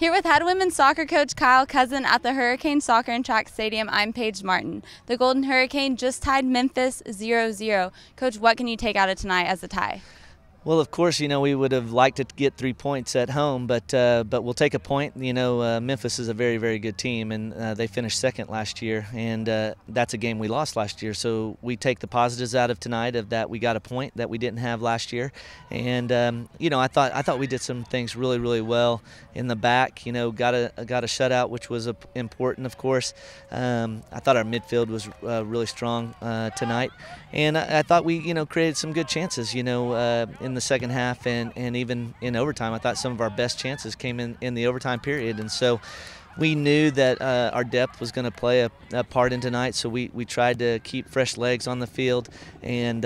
Here with head women's soccer coach Kyle Cousin at the Hurricane Soccer and Track Stadium, I'm Paige Martin. The Golden Hurricane just tied Memphis 0-0. Coach, what can you take out of tonight as a tie? Well, of course, we would have liked to get 3 points at home, but we'll take a point. Memphis is a very, very good team, and they finished second last year, and that's a game we lost last year. So we take the positives out of tonight of that we got a point that we didn't have last year, and I thought we did some things really, really well in the back. Got a shutout, which was important, of course. I thought our midfield was really strong tonight, and I thought we created some good chances. In the second half and even in overtime. I thought some of our best chances came in the overtime period, and so we knew that our depth was going to play a part in tonight, so we tried to keep fresh legs on the field, and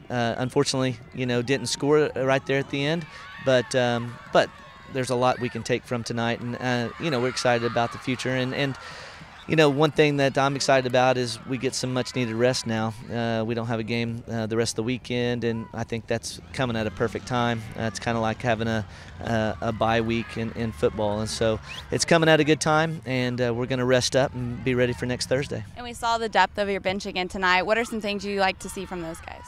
unfortunately didn't score right there at the end, but there's a lot we can take from tonight, and we're excited about the future, and one thing that I'm excited about is we get some much-needed rest now. We don't have a game the rest of the weekend, and I think that's coming at a perfect time. It's kind of like having a bye week in football, and so it's coming at a good time, and we're going to rest up and be ready for next Thursday. And we saw the depth of your bench again tonight. What are some things you like to see from those guys?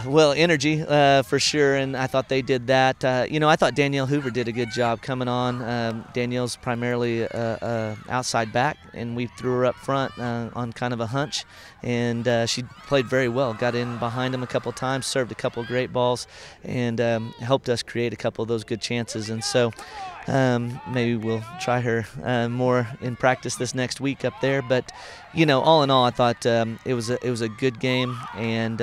Well, energy for sure, and I thought they did that. I thought Danielle Hoover did a good job coming on. Danielle's primarily outside back, and we threw her up front on kind of a hunch, and she played very well. Got in behind him a couple of times, served a couple of great balls, and helped us create a couple of those good chances. And so maybe we'll try her more in practice this next week up there. But all in all, I thought it was a good game, and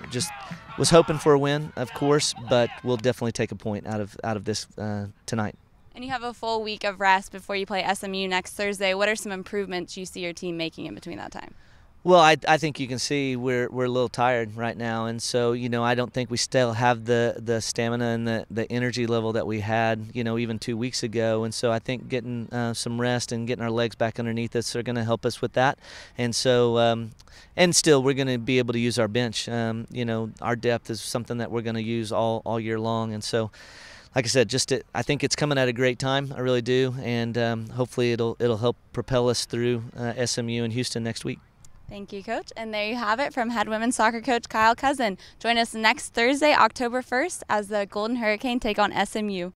just was hoping for a win, of course, but we'll definitely take a point out of this tonight. And you have a full week of rest before you play SMU next Thursday. What are some improvements you see your team making in between that time? Well, I think you can see we're a little tired right now, and so I don't think we still have the stamina and the energy level that we had even 2 weeks ago, and so I think getting some rest and getting our legs back underneath us are going to help us with that, and so and still we're going to be able to use our bench. Our depth is something that we're going to use all year long, and so. Like I said, I think it's coming at a great time. I really do, and hopefully it'll help propel us through SMU and Houston next week. Thank you, Coach. And there you have it from head women's soccer coach Kyle Cousin. Join us next Thursday, October 1st, as the Golden Hurricane take on SMU.